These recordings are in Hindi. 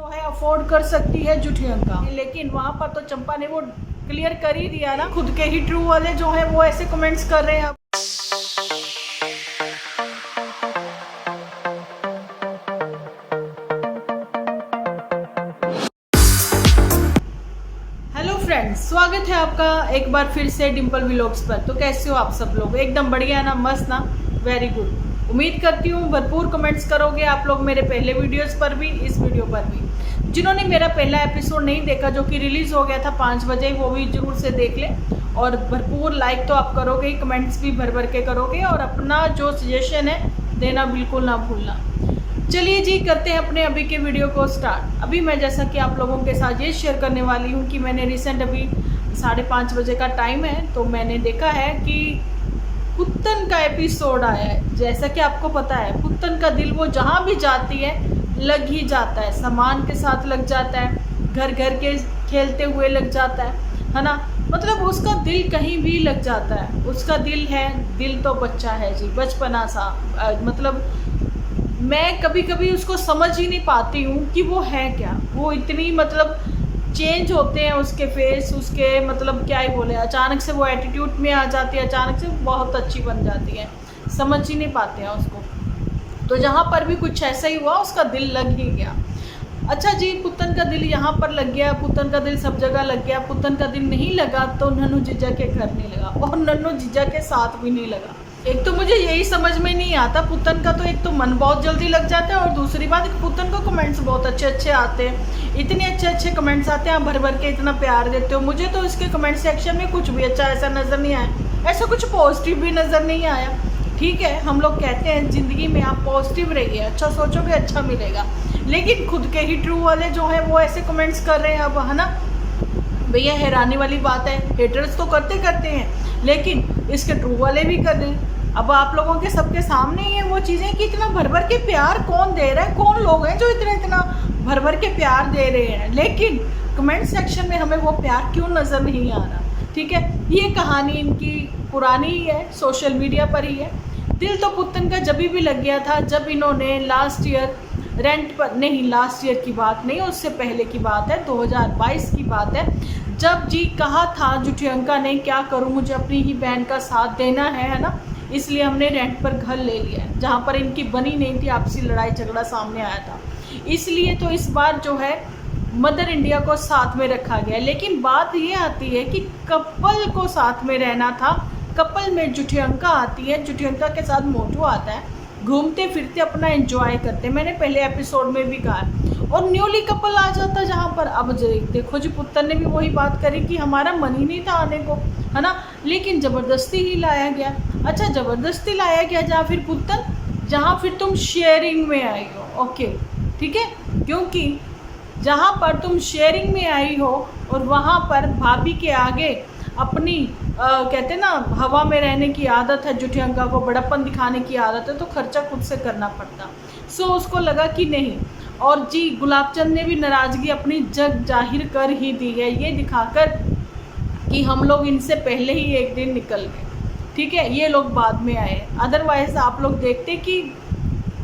जो है अफोर्ड कर सकती है जुठियंका, लेकिन वहाँ पर तो चंपा ने वो क्लियर कर ही दिया ना। खुद के ही ट्रू वाले जो है वो ऐसे कमेंट्स कर रहे हैं। हेलो फ्रेंड्स, स्वागत है आपका एक बार फिर से डिम्पल व्लॉग्स पर। तो कैसे हो आप सब लोग? एकदम बढ़िया ना, मस्त ना, वेरी गुड। उम्मीद करती हूँ भरपूर कमेंट्स करोगे आप लोग मेरे पहले वीडियोस पर भी, इस वीडियो पर भी। जिन्होंने मेरा पहला एपिसोड नहीं देखा, जो कि रिलीज़ हो गया था 5 बजे, वो भी जरूर से देख लें। और भरपूर लाइक तो आप करोगे ही, कमेंट्स भी भर भर के करोगे, और अपना जो सजेशन है देना बिल्कुल ना भूलना। चलिए जी, करते हैं अपने अभी के वीडियो को स्टार्ट। अभी मैं जैसा कि आप लोगों के साथ ये शेयर करने वाली हूँ कि मैंने रिसेंट अभी 5:30 बजे का टाइम है, तो मैंने देखा है कि पुत्तन का एपिसोड आया है। जैसा कि आपको पता है, पुत्तन का दिल वो जहाँ भी जाती है लग ही जाता है। सामान के साथ लग जाता है, घर घर के खेलते हुए लग जाता है ना। मतलब उसका दिल कहीं भी लग जाता है। उसका दिल है, दिल तो बच्चा है जी, बचपना सा। मतलब मैं कभी कभी उसको समझ ही नहीं पाती हूँ कि वो है क्या। वो इतनी मतलब चेंज होते हैं उसके फेस, उसके मतलब क्या ही बोले, अचानक से वो एटीट्यूड में आ जाती है, अचानक से बहुत अच्छी बन जाती है, समझ ही नहीं पाते हैं उसको। तो जहाँ पर भी कुछ ऐसा ही हुआ, उसका दिल लग ही गया। अच्छा जी, पुत्तन का दिल यहाँ पर लग गया, पुत्तन का दिल सब जगह लग गया। पुत्तन का दिल नहीं लगा तो नन्नू जीजा के घर नहीं लगा, और नन्नू जीजा के साथ भी नहीं लगा। एक तो मुझे यही समझ में नहीं आता, पुत्तन का तो एक तो मन बहुत जल्दी लग जाता है, और दूसरी बात पुत्तन को कमेंट्स बहुत अच्छे अच्छे आते हैं। इतने अच्छे अच्छे कमेंट्स आते हैं, आप भर भर के इतना प्यार देते हो। मुझे तो इसके कमेंट सेक्शन में कुछ भी अच्छा ऐसा नज़र नहीं आया, ऐसा कुछ पॉजिटिव भी नज़र नहीं आया। ठीक है, हम लोग कहते हैं ज़िंदगी में आप पॉजिटिव रहिए, अच्छा सोचोगे अच्छा मिलेगा, लेकिन खुद के ही ट्रू वाले जो हैं वो ऐसे कमेंट्स कर रहे हैं अब, है ना भैया। हैरानी वाली बात है, हेटर्स तो करते हैं, लेकिन इसके ट्रू वाले भी कर रहे हैं। अब आप लोगों के सबके सामने ही है वो चीज़ें कि इतना भर भर के प्यार कौन दे रहा है, कौन लोग हैं जो इतना भर भर के प्यार दे रहे हैं, लेकिन कमेंट सेक्शन में हमें वो प्यार क्यों नज़र नहीं आ रहा। ठीक है, ये कहानी इनकी पुरानी ही है, सोशल मीडिया पर ही है। दिल तो पुत्तन का जब भी लग गया था जब इन्होंने लास्ट ईयर रेंट पर, नहीं लास्ट ईयर की बात नहीं, उससे पहले की बात है, 2022 की बात है, जब जी कहा था जुठियंका ने, क्या करूँ मुझे अपनी ही बहन का साथ देना है ना, इसलिए हमने रेंट पर घर ले लिया है, जहाँ पर इनकी बनी नहीं थी, आपसी लड़ाई झगड़ा सामने आया था। इसलिए तो इस बार जो है मदर इंडिया को साथ में रखा गया। लेकिन बात ये आती है कि कपल को साथ में रहना था। कपल में जुठियंका आती है, जुठियंका के साथ मोटू आता है, घूमते फिरते अपना एंजॉय करते। मैंने पहले एपिसोड में भी कहा, और न्यूली कपल आ जाता जहाँ पर। अब देखो जी, पुत्तन ने भी वही बात करी कि हमारा मन ही नहीं था आने को, है ना, लेकिन ज़बरदस्ती ही लाया गया। अच्छा, ज़बरदस्ती लाया गया जहाँ फिर पुत्तन, जहाँ फिर तुम शेयरिंग में आई हो। ओके, ठीक है, क्योंकि जहाँ पर तुम शेयरिंग में आई हो और वहाँ पर भाभी के आगे अपनी कहते ना हवा में रहने की आदत है, जुठियंका को बड़प्पन दिखाने की आदत है, तो खर्चा खुद से करना पड़ता। सो उसको लगा कि नहीं, और जी गुलाबचंद ने भी नाराज़गी अपनी जग जाहिर कर ही दी है, ये दिखाकर कि हम लोग इनसे पहले ही एक दिन निकल गए। ठीक है, ये लोग बाद में आए, अदरवाइज आप लोग देखते कि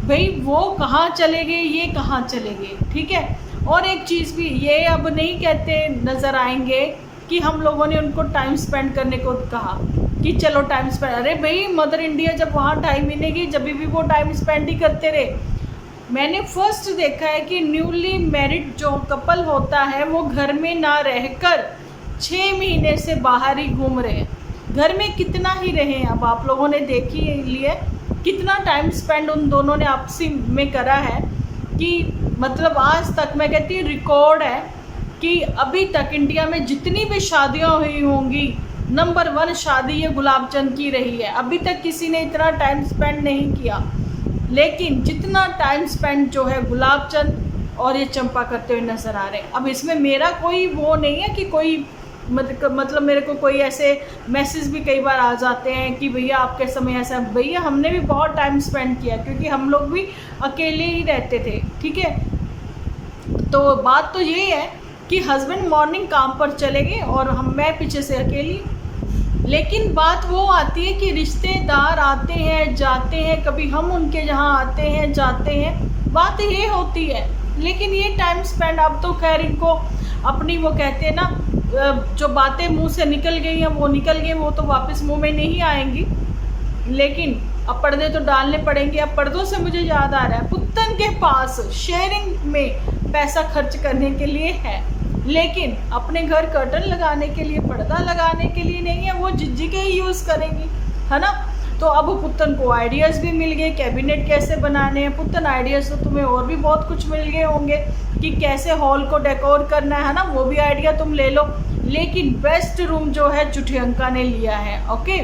भाई वो कहाँ चले गए, ये कहाँ चले गए। ठीक है, और एक चीज़ भी, ये अब नहीं कहते नज़र आएंगे कि हम लोगों ने उनको टाइम स्पेंड करने को कहा कि चलो टाइम स्पेंड। अरे भाई, मदर इंडिया जब वहाँ टाइम मिलेगी जब भी वो टाइम स्पेंड ही करते रहे। मैंने फर्स्ट देखा है कि न्यूली मैरिड जो कपल होता है वो घर में ना रहकर 6 महीने से बाहर ही घूम रहे हैं। घर में कितना ही रहे, अब आप लोगों ने देखी लिए कितना टाइम स्पेंड उन दोनों ने आपसी में करा है, कि मतलब आज तक मैं कहती हूँ रिकॉर्ड है कि अभी तक इंडिया में जितनी भी शादियाँ हुई होंगी, नंबर 1 शादी ये गुलाबचंद की रही है। अभी तक किसी ने इतना टाइम स्पेंड नहीं किया, लेकिन जितना टाइम स्पेंड जो है गुलाबचंद और ये चंपा करते हुए नज़र आ रहे हैं। अब इसमें मेरा कोई वो नहीं है कि कोई मतलब मेरे को कोई ऐसे मैसेज भी कई बार आ जाते हैं कि भैया आपके समय ऐसा, भैया हमने भी बहुत टाइम स्पेंड किया, क्योंकि हम लोग भी अकेले ही रहते थे। ठीक है, तो बात तो ये है कि हस्बैंड मॉर्निंग काम पर चले गए और मैं पीछे से अकेली। लेकिन बात वो आती है कि रिश्तेदार आते हैं जाते हैं, कभी हम उनके यहाँ आते हैं जाते हैं, बात ये होती है लेकिन ये टाइम स्पेंड अब तो खैर इनको अपनी वो कहते हैं ना जो बातें मुंह से निकल गई हैं वो निकल गई, वो तो वापस मुंह में नहीं आएंगी। लेकिन अब पर्दे तो डालने पड़ेंगे। अब पर्दों से मुझे याद आ रहा है, पुत्तन के पास शेयरिंग में पैसा खर्च करने के लिए है, लेकिन अपने घर कर्टन लगाने के लिए, पर्दा लगाने के लिए नहीं है। वो जिज्जी के ही यूज़ करेगी, है ना। तो अब पुत्तन को आइडियाज़ भी मिल गए कैबिनेट कैसे बनाने हैं। पुत्तन आइडियाज़ तो तुम्हें और भी बहुत कुछ मिल गए होंगे कि कैसे हॉल को डेकोर करना है ना, वो भी आइडिया तुम ले लो। लेकिन बेस्ट रूम जो है जुठियंका ने लिया है, ओके,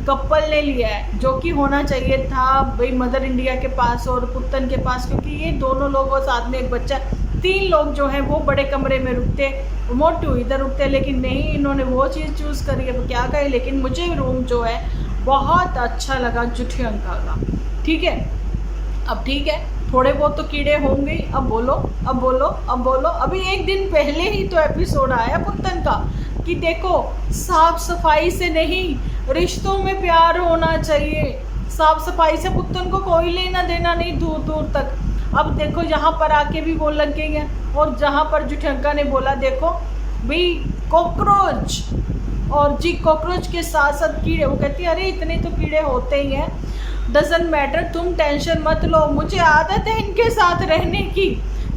कपल ने लिया है, जो कि होना चाहिए था भाई मदर इंडिया के पास और पुत्तन के पास, क्योंकि ये दोनों लोग और साथ में एक बच्चा, 3 लोग जो हैं वो बड़े कमरे में रुकते, मोटू इधर रुकते। लेकिन नहीं, इन्होंने वो चीज़ चूज़ करी है, वो क्या कहे। लेकिन मुझे रूम जो है बहुत अच्छा लगा जुठियंका का, ठीक है। अब ठीक है, थोड़े बहुत तो कीड़े होंगे। अब बोलो, अब बोलो, अब बोलो। अभी एक दिन पहले ही तो एपिसोड आया पुत्तन का कि देखो साफ सफाई से नहीं, रिश्तों में प्यार होना चाहिए। साफ सफाई से पुत्तन को कोई लेना देना नहीं दूर दूर तक। अब देखो यहाँ पर आके भी वो लग गई हैं, और जहाँ पर जुठियंका ने बोला देखो भाई कॉकरोच, और जी कॉकरोच के साथ साथ कीड़े, वो कहती है अरे इतने तो कीड़े होते ही हैं, डजेंट मैटर, तुम टेंशन मत लो, मुझे आदत है इनके साथ रहने की।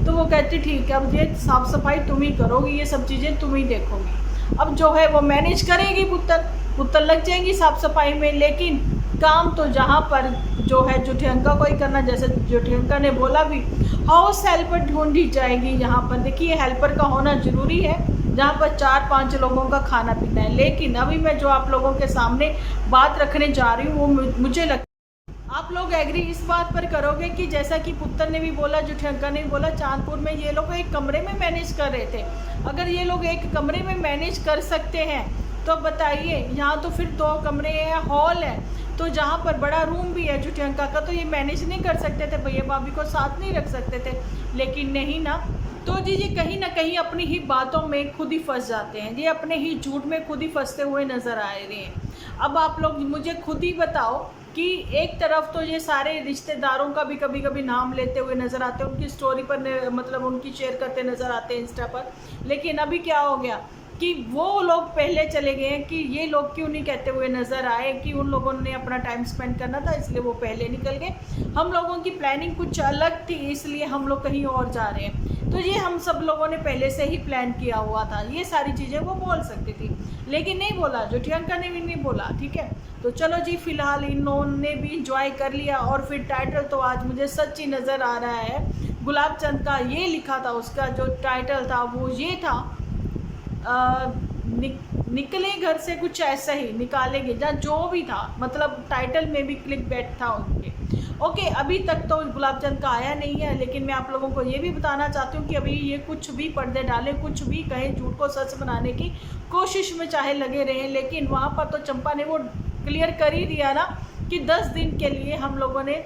तो वो कहती ठीक है, अब ये साफ़ सफाई तुम ही करोगी, ये सब चीज़ें तुम ही देखोगी। अब जो है वो मैनेज करेगी पुत्तन लग जाएंगी साफ़ सफाई में। लेकिन काम तो जहाँ पर जो है जुठियंका को ही करना, जैसे जुठियंका ने बोला भी, हाउस हेल्पर ढूंढी जाएगी। यहाँ पर देखिए हेल्पर का होना ज़रूरी है जहाँ पर 4-5 लोगों का खाना पीना है। लेकिन अभी मैं जो आप लोगों के सामने बात रखने जा रही हूँ वो मुझे लगता है आप लोग एग्री इस बात पर करोगे कि जैसा कि पुत्तन ने भी बोला, जुठियंका ने भी बोला, चांदपुर में ये लोग एक कमरे में मैनेज कर रहे थे। अगर ये लोग एक कमरे में मैनेज कर सकते हैं तो बताइए, यहाँ तो फिर 2 कमरे हैं, हॉल है, तो जहाँ पर बड़ा रूम भी है जुठियंका का, तो ये मैनेज नहीं कर सकते थे, भैया भाभी को साथ नहीं रख सकते थे। लेकिन नहीं ना, तो जी ये कहीं ना कहीं अपनी ही बातों में खुद ही फंस जाते हैं, ये अपने ही झूठ में खुद ही फंसते हुए नज़र आ रहे हैं। अब आप लोग मुझे खुद ही बताओ कि एक तरफ तो ये सारे रिश्तेदारों का भी कभी कभी नाम लेते हुए नज़र आते हैं, उनकी स्टोरी पर मतलब उनकी शेयर करते नज़र आते हैं इंस्टा पर। लेकिन अभी क्या हो गया कि वो लोग पहले चले गए हैं कि ये लोग क्यों नहीं कहते हुए नज़र आए कि उन लोगों ने अपना टाइम स्पेंड करना था, इसलिए वो पहले निकल गए। हम लोगों की प्लानिंग कुछ अलग थी, इसलिए हम लोग कहीं और जा रहे हैं। तो ये हम सब लोगों ने पहले से ही प्लान किया हुआ था, ये सारी चीज़ें वो बोल सकती थी, लेकिन नहीं बोला, जुठियंका ने भी नहीं बोला, ठीक है। तो चलो जी, फिलहाल इन्होंने भी इंजॉय कर लिया। और फिर टाइटल तो आज मुझे सच्ची नज़र आ रहा है, गुलाब चंद का ये लिखा था, उसका जो टाइटल था वो ये था, निकले घर से, कुछ ऐसा ही, निकालेंगे, या जो भी था, मतलब टाइटल में भी क्लिक बैट था उनके। ओके, अभी तक तो गुलाब चंद का आया नहीं है, लेकिन मैं आप लोगों को ये भी बताना चाहती हूँ कि अभी ये कुछ भी पर्दे डाले, कुछ भी कहें, झूठ को सच बनाने की कोशिश में चाहे लगे रहें, लेकिन वहाँ पर तो चंपा ने वो क्लियर कर ही दिया ना कि 10 दिन के लिए हम लोगों ने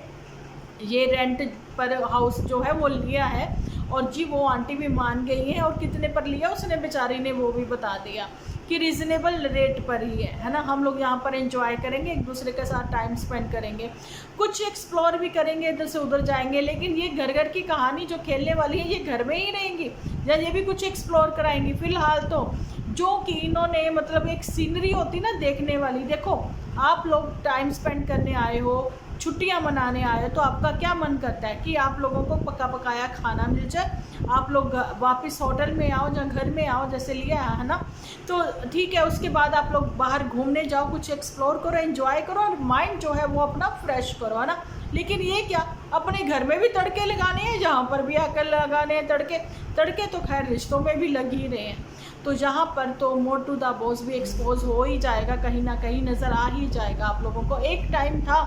ये रेंट पर हाउस जो है वो लिया है। और जी वो आंटी भी मान गई हैं, और कितने पर लिया उसने बेचारी ने वो भी बता दिया कि रीज़नेबल रेट पर ही है ना। हम लोग यहाँ पर एंजॉय करेंगे, एक दूसरे के साथ टाइम स्पेंड करेंगे, कुछ एक्सप्लोर भी करेंगे, इधर से उधर जाएंगे। लेकिन ये घर घर की कहानी जो खेलने वाली है ये घर में ही रहेंगी, या ये भी कुछ एक्सप्लोर कराएंगी। फिलहाल तो जो कि इन्होंने मतलब एक सीनरी होती ना देखने वाली, देखो आप लोग टाइम स्पेंड करने आए हो, छुट्टियां मनाने आए हो, तो आपका क्या मन करता है कि आप लोगों को पका पकाया खाना मिल जाए, आप लोग वापस होटल में आओ या घर में आओ, जैसे लिया है ना, तो ठीक है। उसके बाद आप लोग बाहर घूमने जाओ, कुछ एक्सप्लोर करो, एंजॉय करो, और माइंड जो है वो अपना फ्रेश करो, है ना। लेकिन ये क्या, अपने घर में भी तड़के लगाने हैं, जहाँ पर भी आकर लगाने हैं तड़के तो खैर रिश्तों में भी लग ही रहे हैं। तो जहाँ पर तो मोटू द बॉस भी एक्सपोज हो ही जाएगा, कहीं ना कहीं नज़र आ ही जाएगा आप लोगों को। एक टाइम था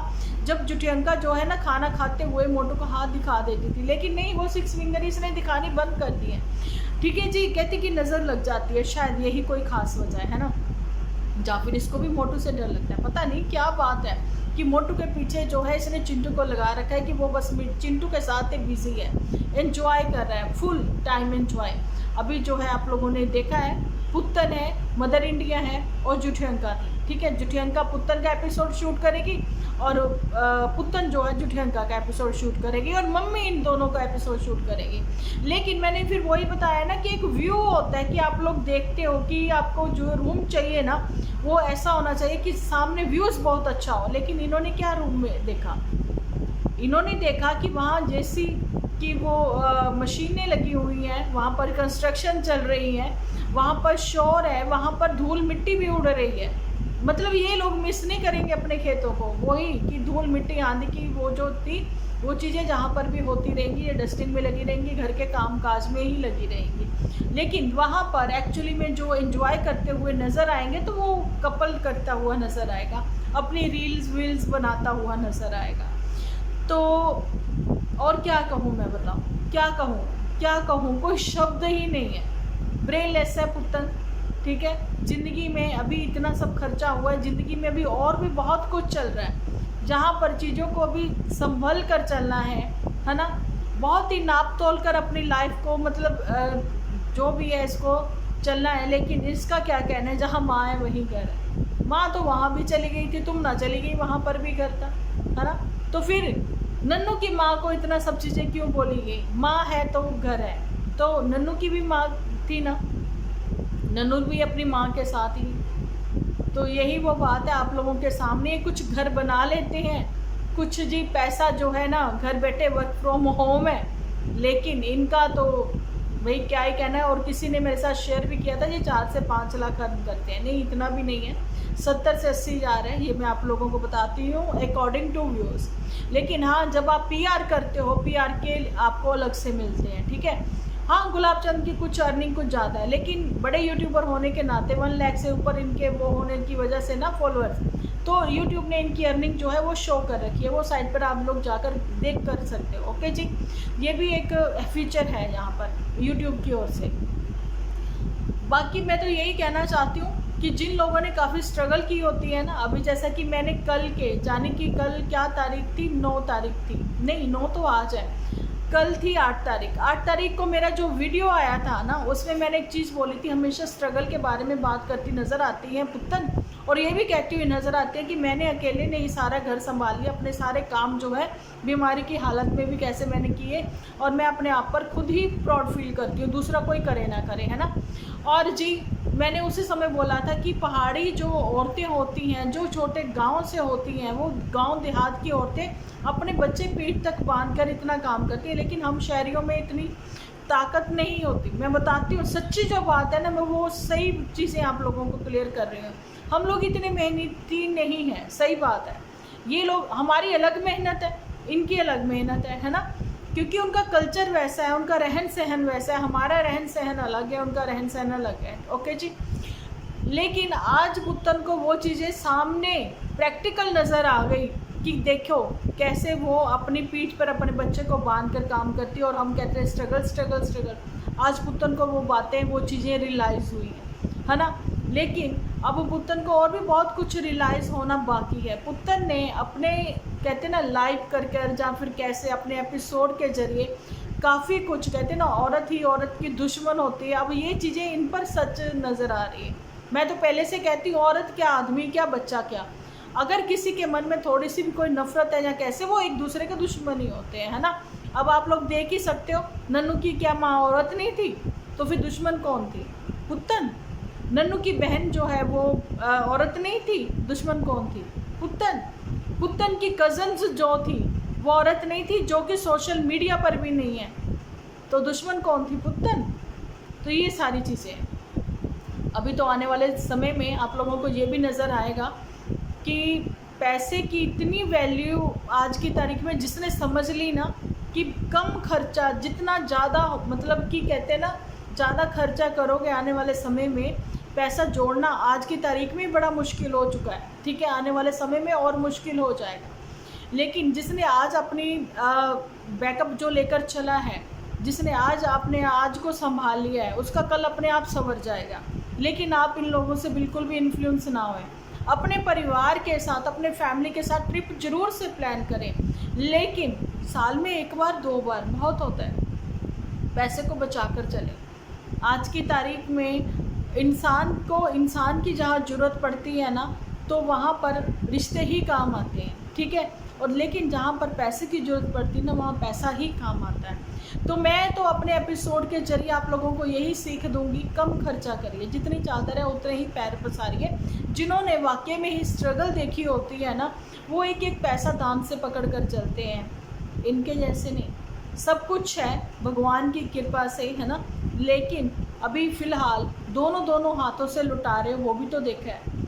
जब जुठियंका जो है ना खाना खाते हुए मोटू को हाथ दिखा देती थी, लेकिन नहीं, वो 6 फिंगर इसने दिखानी बंद कर दी है, ठीक है जी। कहती कि नज़र लग जाती है, शायद यही कोई खास वजह है ना, या फिर इसको भी मोटू से डर लगता है, पता नहीं क्या बात है कि मोटू के पीछे जो है इसने चिंटू को लगा रखा है कि वो बस चिंटू के साथ ही बिजी है, एंजॉय कर रहा है, फुल टाइम एंजॉय। अभी जो है आप लोगों ने देखा है, पुत्तन है, मदर इंडिया है और जुठियंका थी, ठीक है। जुठियंका पुत्तन का एपिसोड शूट करेगी और पुत्तन जो है जुठियंका का एपिसोड शूट करेगी और मम्मी इन दोनों का एपिसोड शूट करेगी। लेकिन मैंने फिर वही बताया ना कि एक व्यू होता है कि आप लोग देखते हो कि आपको जो रूम चाहिए ना वो ऐसा होना चाहिए कि सामने व्यूज़ बहुत अच्छा हो। लेकिन इन्होंने क्या रूम में देखा, इन्होंने देखा कि वहाँ जैसी कि वो मशीनें लगी हुई हैं, वहाँ पर कंस्ट्रक्शन चल रही है, वहाँ पर शोर है, वहाँ पर धूल मिट्टी भी उड़ रही है। मतलब ये लोग मिस नहीं करेंगे अपने खेतों को, वही कि धूल मिट्टी आंधी की वो जो थी वो चीज़ें जहाँ पर भी होती रहेंगी, ये डस्टिंग में लगी रहेंगी, घर के काम काज में ही लगी रहेंगी। लेकिन वहाँ पर एक्चुअली में जो एंजॉय करते हुए नज़र आएंगे तो वो कपल करता हुआ नज़र आएगा, अपनी रील्स वील्स बनाता हुआ नज़र आएगा। तो और क्या कहूँ मैं, बताऊँ क्या कहूँ, कोई शब्द ही नहीं है। ब्रेनलेस है पुत्तन, ठीक है। ज़िंदगी में अभी इतना सब खर्चा हुआ है, ज़िंदगी में अभी और भी बहुत कुछ चल रहा है जहाँ पर चीज़ों को अभी संभल कर चलना है ना। बहुत ही नाप तोल कर अपनी लाइफ को मतलब जो भी है इसको चलना है। लेकिन इसका क्या कहना है, जहाँ माँ है वहीं घर है। माँ तो वहाँ भी चली गई थी, तुम ना चली गई वहाँ पर भी घर था, है ना। तो फिर नन्नू की माँ को इतना सब चीज़ें क्यों बोली गई? माँ है तो घर है, तो नन्नू की भी माँ थी ना, नन्नू भी अपनी माँ के साथ ही। तो यही वो बात है, आप लोगों के सामने कुछ घर बना लेते हैं, कुछ जी पैसा जो है ना घर बैठे वर्क फ्रॉम होम है, लेकिन इनका तो भाई क्या ही कहना है। और किसी ने मेरे साथ शेयर भी किया था ये 4 से 5 लाख अर्न करते हैं। नहीं, इतना भी नहीं है, 70 से 80 जा रहे हैं, ये मैं आप लोगों को बताती हूँ अकॉर्डिंग टू व्यूज़। लेकिन हाँ, जब आप PR करते हो, PR के आपको अलग से मिलते हैं, ठीक है। हाँ, गुलाब चंद की कुछ अर्निंग कुछ ज़्यादा है, लेकिन बड़े यूट्यूबर होने के नाते 1 लाख से ऊपर इनके वो होने की वजह से ना फॉलोअर्स, तो यूट्यूब ने इनकी अर्निंग जो है वो शो कर रखी है, वो साइट पर आप लोग जाकर देख कर सकते हो। ओके जी, ये भी एक फीचर है यहाँ पर यूट्यूब की ओर से। बाकी मैं तो यही कहना चाहती हूँ कि जिन लोगों ने काफ़ी स्ट्रगल की होती है ना, अभी जैसा कि मैंने कल के जाने की, कल क्या तारीख थी, 9 तारीख थी, नहीं 9 तो आज है, कल थी 8 तारीख। 8 तारीख को मेरा जो वीडियो आया था ना उसमें मैंने एक चीज़ बोली थी, हमेशा स्ट्रगल के बारे में बात करती नज़र आती है पुत्तन, और ये भी कहती हुई नज़र आती है कि मैंने अकेले ने ही सारा घर संभाल लिया, अपने सारे काम जो है बीमारी की हालत में भी कैसे मैंने किए, और मैं अपने आप पर खुद ही प्राउड फील करती हूँ, दूसरा कोई करे ना करे, है ना। और जी मैंने उसी समय बोला था कि पहाड़ी जो औरतें होती हैं, जो छोटे गांव से होती हैं, वो गांव देहात की औरतें अपने बच्चे पीठ तक बांध कर इतना काम करती हैं, लेकिन हम शहरियों में इतनी ताकत नहीं होती। मैं बताती हूँ सच्ची जो बात है ना, मैं वो सही चीज़ें आप लोगों को क्लियर कर रही हूँ। हम लोग इतने मेहनती नहीं हैं, सही बात है। ये लोग, हमारी अलग मेहनत है, इनकी अलग मेहनत है ना, क्योंकि उनका कल्चर वैसा है, उनका रहन सहन वैसा है, हमारा रहन सहन अलग है, उनका रहन सहन अलग है। ओके जी। लेकिन आज पुत्तन को वो चीज़ें सामने प्रैक्टिकल नज़र आ गई कि देखो कैसे वो अपनी पीठ पर अपने बच्चे को बांध कर काम करती है, और हम कहते हैं स्ट्रगल स्ट्रगल स्ट्रगल। आज पुत्तन को वो बातें, वो चीज़ें रियलाइज़ हुई हैं, है ना। लेकिन अब पुत्तन को और भी बहुत कुछ रियलाइज़ होना बाकी है। पुत्तन ने अपने कहते ना लाइव कर कर, या फिर कैसे अपने एपिसोड के जरिए काफ़ी कुछ, कहते ना औरत ही औरत की दुश्मन होती है, अब ये चीज़ें इन पर सच नज़र आ रही है। मैं तो पहले से कहती हूँ, औरत क्या, आदमी क्या, बच्चा क्या, अगर किसी के मन में थोड़ी सी भी कोई नफरत है या कैसे, वो एक दूसरे के दुश्मन ही होते हैं, है ना। अब आप लोग देख ही सकते हो, नन्नू की क्या माँ औरत नहीं थी, तो फिर दुश्मन कौन थी? पुत्तन। नन्नू की बहन जो है वो औरत नहीं थी, दुश्मन कौन थी? पुत्तन। पुत्तन की कज़न्स जो थी वो औरत नहीं थी, जो कि सोशल मीडिया पर भी नहीं है, तो दुश्मन कौन थी? पुत्तन। तो ये सारी चीज़ें हैं। अभी तो आने वाले समय में आप लोगों को ये भी नज़र आएगा कि पैसे की इतनी वैल्यू आज की तारीख में जिसने समझ ली ना कि कम खर्चा, जितना ज़्यादा मतलब कि कहते हैं ना, ज़्यादा खर्चा करोगे आने वाले समय में पैसा जोड़ना आज की तारीख में बड़ा मुश्किल हो चुका है, ठीक है। आने वाले समय में और मुश्किल हो जाएगा। लेकिन जिसने आज अपनी बैकअप जो लेकर चला है, जिसने आज अपने आज को संभाल लिया है, उसका कल अपने आप संवर जाएगा। लेकिन आप इन लोगों से बिल्कुल भी इन्फ्लुएंस ना होए, अपने परिवार के साथ, अपने फैमिली के साथ ट्रिप जरूर से प्लान करें, लेकिन साल में 1 बार 2 बार बहुत होता है। पैसे को बचा कर चलें। आज की तारीख में इंसान की जहाँ ज़रूरत पड़ती है ना, तो वहाँ पर रिश्ते ही काम आते हैं, ठीक है। और लेकिन जहाँ पर पैसे की ज़रूरत पड़ती है ना, वहाँ पैसा ही काम आता है। तो मैं तो अपने एपिसोड के जरिए आप लोगों को यही सीख दूंगी, कम खर्चा करिए, जितनी चादर है उतने ही पैर पसारिए। जिन्होंने वाकई में ही स्ट्रगल देखी होती है ना, वो एक एक पैसा दाम से पकड़ कर चलते हैं, इनके जैसे नहीं। सब कुछ है भगवान की कृपा से, है ना। लेकिन अभी फ़िलहाल दोनों हाथों से लुटा रहे, वो भी तो देखा है।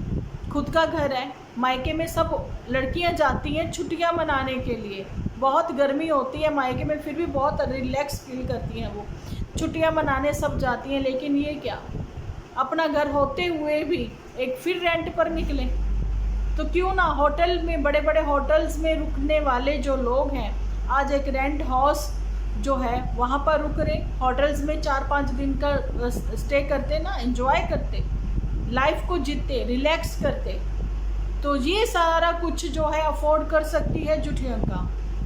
खुद का घर है, मायके में सब लड़कियां जाती हैं छुट्टियां मनाने के लिए, बहुत गर्मी होती है मायके में, फिर भी बहुत रिलैक्स फील करती हैं वो, छुट्टियां मनाने सब जाती हैं। लेकिन ये क्या, अपना घर होते हुए भी एक फिर रेंट पर निकले। तो क्यों ना होटल में, बड़े बड़े होटल्स में रुकने वाले जो लोग हैं, आज एक रेंट हाउस जो है वहाँ पर रुक रहे, होटल्स में 4-5 दिन का स्टे करते ना, एंजॉय करते, लाइफ को जीते, रिलैक्स करते। तो ये सारा कुछ जो है अफोर्ड कर सकती है जुठियंका,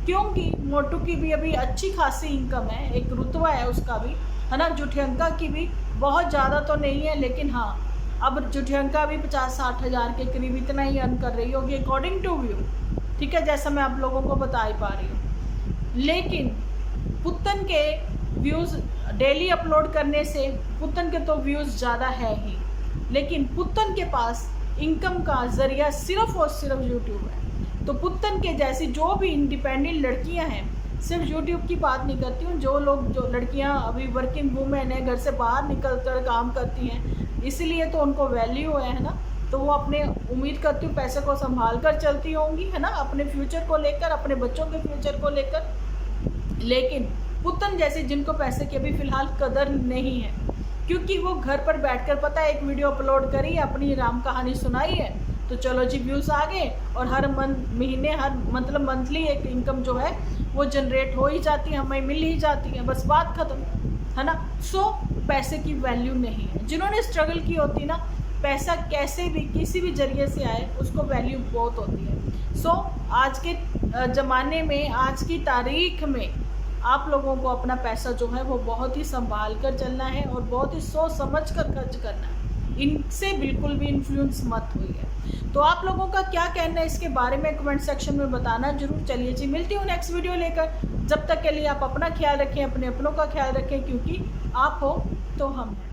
क्योंकि मोटू की भी अभी अच्छी खासी इनकम है, एक रुतबा है उसका भी, है ना। जुठियंका की भी बहुत ज़्यादा तो नहीं है, लेकिन हाँ, अब जुठियंका भी 50-60 हज़ार के करीब इतना ही अर्न कर रही होगी अकॉर्डिंग टू व्यू, ठीक है, जैसा मैं आप लोगों को बता ही पा रही हूँ। लेकिन पुत्तन के व्यूज़ डेली अपलोड करने से पुत्तन के तो व्यूज़ ज़्यादा है ही, लेकिन पुत्तन के पास इनकम का ज़रिया सिर्फ और सिर्फ यूट्यूब है। तो पुत्तन के जैसी जो भी इंडिपेंडेंट लड़कियां हैं, सिर्फ यूट्यूब की बात नहीं करती हूँ, जो लड़कियां अभी वर्किंग वूमेन है, घर से बाहर निकल कर काम करती हैं, इसीलिए तो उनको वैल्यू है ना। तो वो अपने, उम्मीद करती हूँ, पैसे को संभाल कर चलती होंगी, है ना, अपने फ्यूचर को लेकर, अपने बच्चों के फ्यूचर को लेकर। लेकिन पुत्तन जैसे जिनको पैसे की अभी फ़िलहाल कदर नहीं है, क्योंकि वो घर पर बैठकर, पता है, एक वीडियो अपलोड करी, अपनी राम कहानी सुनाई है, तो चलो जी व्यूज़ आ गए, और हर महीने, हर मतलब मंथली एक इनकम जो है वो जनरेट हो ही जाती है, हमें मिल ही जाती है, बस बात ख़त्म, है ना। सो पैसे की वैल्यू नहीं है। जिन्होंने स्ट्रगल की होती ना, पैसा कैसे भी किसी भी जरिए से आए, उसको वैल्यू बहुत होती है। सो आज के ज़माने में, आज की तारीख में आप लोगों को अपना पैसा जो है वो बहुत ही संभाल कर चलना है, और बहुत ही सोच समझ कर खर्च करना है। इनसे बिल्कुल भी इन्फ्लुएंस मत होइए। तो आप लोगों का क्या कहना है इसके बारे में कमेंट सेक्शन में बताना जरूर। चलिए जी, मिलती हूँ नेक्स्ट वीडियो लेकर। जब तक के लिए आप अपना ख्याल रखें, अपने अपनों का ख्याल रखें, क्योंकि आप हो तो हम हैं।